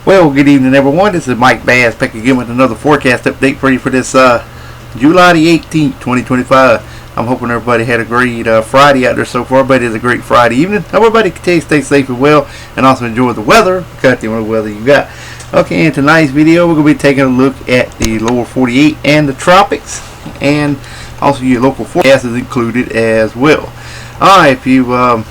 Well, good evening, everyone. This is Mike Bass back again with another forecast update for you for this July the 18th, 2025. I'm hoping everybody had a great Friday out there so far. But it's a great Friday evening. Hope everybody can stay safe and well, and also enjoy the weather. Got the only weather you got. Okay, in tonight's video, we're going to be taking a look at the lower 48 and the tropics, and also your local forecast is included as well. Alright, if you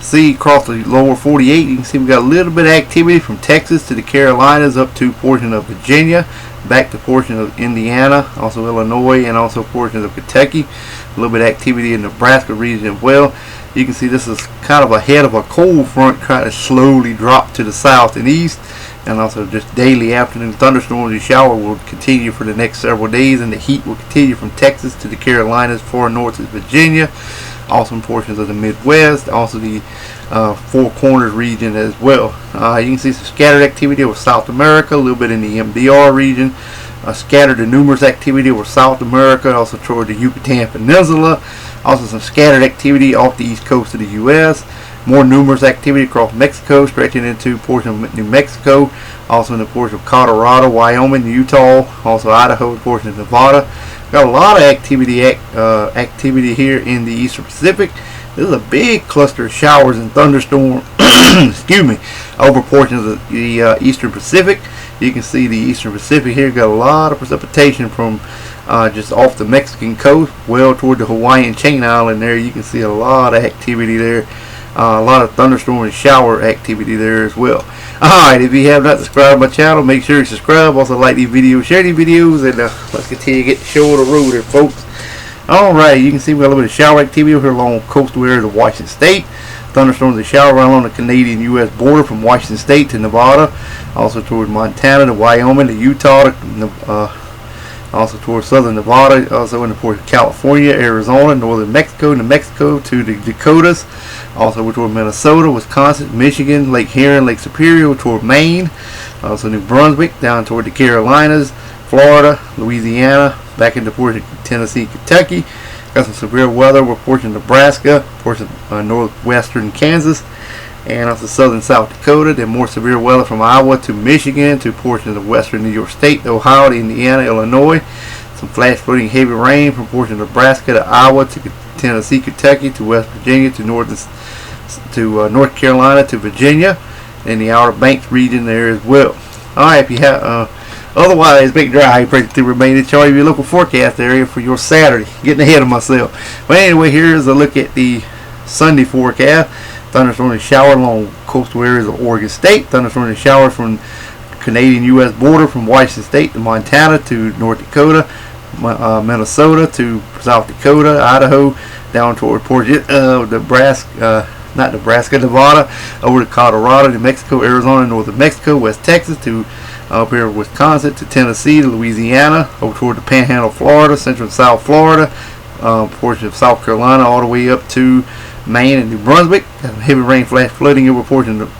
see across the lower 48, you can see we got a little bit of activity from Texas to the Carolinas, up to portion of Virginia, back to portion of Indiana, also Illinois, and also portions of Kentucky. A little bit of activity in the Nebraska region as well. You can see this is kind of ahead of a cold front trying to slowly drop to the south and east, and also just daily afternoon thunderstorms and shower will continue for the next several days, and the heat will continue from Texas to the Carolinas, far north to Virginia, also in portions of the Midwest, also the Four Corners region as well. You can see some scattered activity over South America, a little bit in the MDR region, scattered and numerous activity over South America, also toward the Yucatan Peninsula, also some scattered activity off the east coast of the U.S., more numerous activity across Mexico, stretching into portion of New Mexico, also in the portion of Colorado, Wyoming, Utah, also Idaho, and portion of Nevada. Got a lot of activity here in the Eastern Pacific. This is a big cluster of showers and thunderstorms excuse me, over portions of the Eastern Pacific. You can see the Eastern Pacific here got a lot of precipitation from just off the Mexican coast, well toward the Hawaiian chain island there. You can see a lot of activity there. A lot of thunderstorm and shower activity there as well. Alright, if you have not subscribed to my channel, make sure you subscribe. Also like these videos, share these videos, and let's continue to get the show on the road here, folks. Alright, you can see we got a little bit of shower activity over here along coastal areas of Washington State. Thunderstorms and shower around on the Canadian-U.S. border from Washington State to Nevada. Also towards Montana to Wyoming to Utah, also towards southern Nevada, also in the port of California, Arizona, northern Mexico, New Mexico to the Dakotas, also toward Minnesota, Wisconsin, Michigan, Lake Huron, Lake Superior, toward Maine, also New Brunswick, down toward the Carolinas, Florida, Louisiana, back into portion of Tennessee, Kentucky. Got some severe weather with portion of Nebraska, portion of northwestern Kansas, and also southern South Dakota. Then more severe weather from Iowa to Michigan to portions of western New York State, Ohio to Indiana, Illinois. Some flash flooding heavy rain from portions of Nebraska to Iowa to Tennessee, Kentucky to West Virginia to North Carolina to Virginia, and the Outer Banks region there as well. Alright, if you have otherwise, big dry, predict to remain in charge of your local forecast area for your Saturday. Getting ahead of myself. But anyway, here's a look at the Sunday forecast. Thunderstorm and shower along coastal areas of Oregon State. Thunderstorm and shower from Canadian-U.S. border from Washington State to Montana to North Dakota, Minnesota to South Dakota, Idaho, down toward Nevada, over to Colorado, New Mexico, Arizona, northern Mexico, West Texas to up here Wisconsin to Tennessee to Louisiana, over toward the Panhandle, Florida, central and South Florida, portion of South Carolina, all the way up to Maine and New Brunswick. Heavy rain, flash flooding over portion of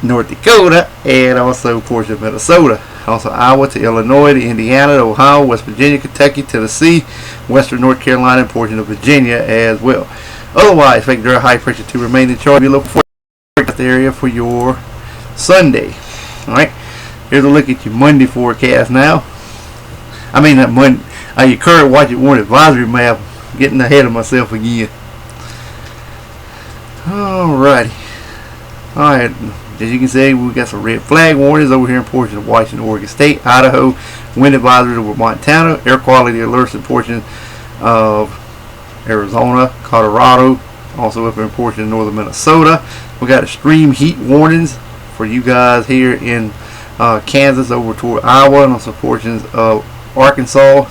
North Dakota, and also portion of Minnesota. Also Iowa to Illinois to Indiana to Ohio, West Virginia, Kentucky, Tennessee, western North Carolina, and portion of Virginia as well. Otherwise, expect dry high pressure to remain in charge of your local forecast area for your Sunday. Alright, here's a look at your Monday forecast now. I mean, not Monday, your current watch it warning advisory map. Getting ahead of myself again. Alrighty. Alright, as you can see, we got some red flag warnings over here in portions of Washington, Oregon State, Idaho, wind advisories over Montana, air quality alerts in portions of Arizona, Colorado, also up in portion of northern Minnesota. We got extreme heat warnings for you guys here in Kansas, over toward Iowa, and also portions of Arkansas.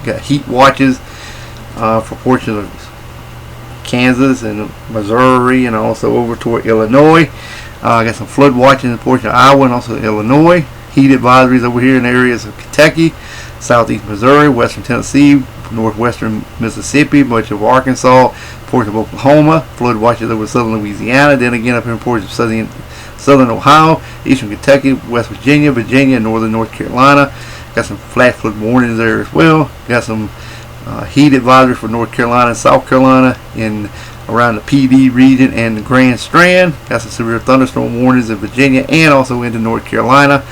Got heat watches for portions of Kansas and Missouri, and also over toward Illinois. Got some flood watches in portion of Iowa and also Illinois. Heat advisories over here in areas of Kentucky, southeast Missouri, western Tennessee, northwestern Mississippi, much of Arkansas, portion of Oklahoma. Flood watches over southern Louisiana. Then again up in portions of southern Ohio, eastern Kentucky, West Virginia, and northern North Carolina. Got some flash flood warnings there as well. Got some heat advisories for North Carolina and South Carolina in around the PD region and the Grand Strand. Got some severe thunderstorm warnings in Virginia and also into North Carolina.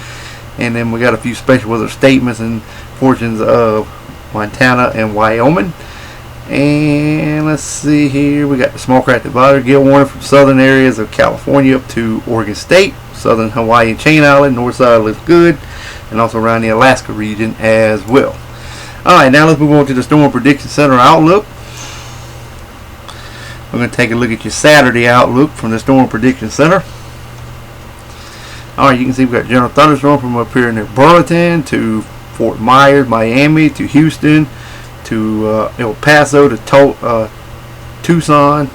And then we got a few special weather statements in portions of Montana and Wyoming. And let's see here, we got the small craft advisory gale warning from southern areas of California up to Oregon State, southern Hawaii and Chain Island, north side looks good, and also around the Alaska region as well. Alright, now let's move on to the Storm Prediction Center outlook. We're going to take a look at your Saturday outlook from the Storm Prediction Center. Alright, you can see we've got general thunderstorm from up here near Burlington to Fort Myers, Miami, to Houston, to El Paso, to Tucson,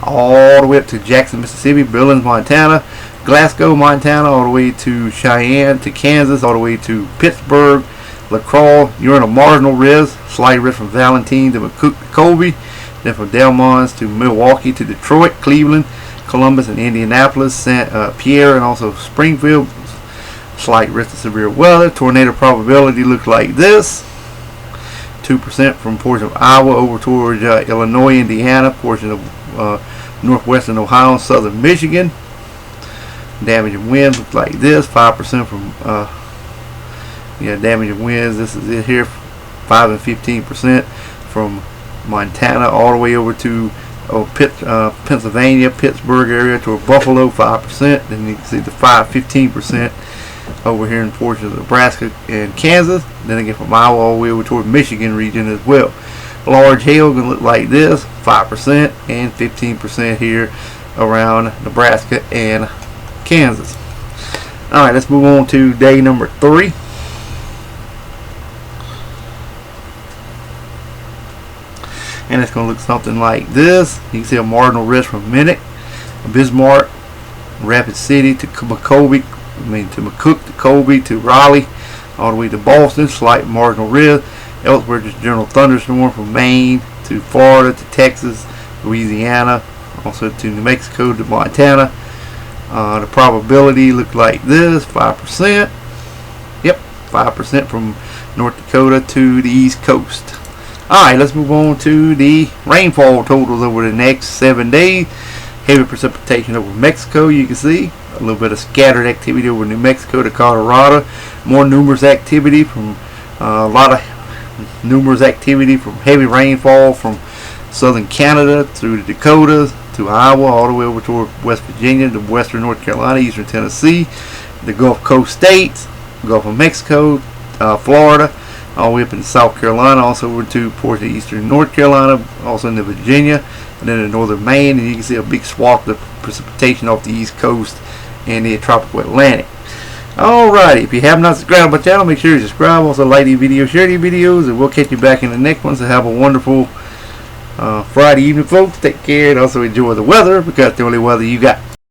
all the way up to Jackson, Mississippi, Billings, Montana, Glasgow, Montana, all the way to Cheyenne, to Kansas, all the way to Pittsburgh, LaCroix. You're in a marginal risk, slight risk from Valentine to McCook to Colby, then from Del Monte to Milwaukee to Detroit, Cleveland, Columbus, and Indianapolis, St. Pierre, and also Springfield. Slight risk of severe weather. Tornado probability looks like this. 2% from portion of Iowa over towards Illinois, Indiana, portion of northwestern Ohio and southern Michigan. Damaging winds look like this. 5% from damaging winds. This is it here. 5 and 15% from Montana all the way over to Pennsylvania, Pittsburgh area to Buffalo. 5%. Then you can see the 15% over here in portions of Nebraska and Kansas. Then again from Iowa all the way over toward Michigan region as well. Large hail going to look like this. 5% and 15% here around Nebraska and Kansas. Alright, let's move on to day number 3. And it's going to look something like this. You can see a marginal risk from Minnick, Bismarck, Rapid City to McCook to Colby to Raleigh, all the way to Boston. Slight marginal risk. Elsewhere, just general thunderstorm from Maine to Florida to Texas, Louisiana, also to New Mexico to Montana. The probability looked like this. 5%. Yep, 5% from North Dakota to the East Coast. Alright, let's move on to the rainfall totals over the next 7 days. Heavy precipitation over Mexico, you can see. A little bit of scattered activity over New Mexico to Colorado. More numerous activity from numerous activity from heavy rainfall from southern Canada through the Dakotas to Iowa, all the way over toward West Virginia to western North Carolina, eastern Tennessee, the Gulf Coast states, Gulf of Mexico, Florida, all the way up in South Carolina, also over to ports of eastern North Carolina, also into Virginia, and then in northern Maine. And you can see a big swath of precipitation off the east coast and the tropical Atlantic. Alrighty, if you have not subscribed to my channel, make sure you subscribe. Also like these videos, share these videos, and we'll catch you back in the next one. So have a wonderful Friday evening, folks. Take care and also enjoy the weather, because it's the only weather you got.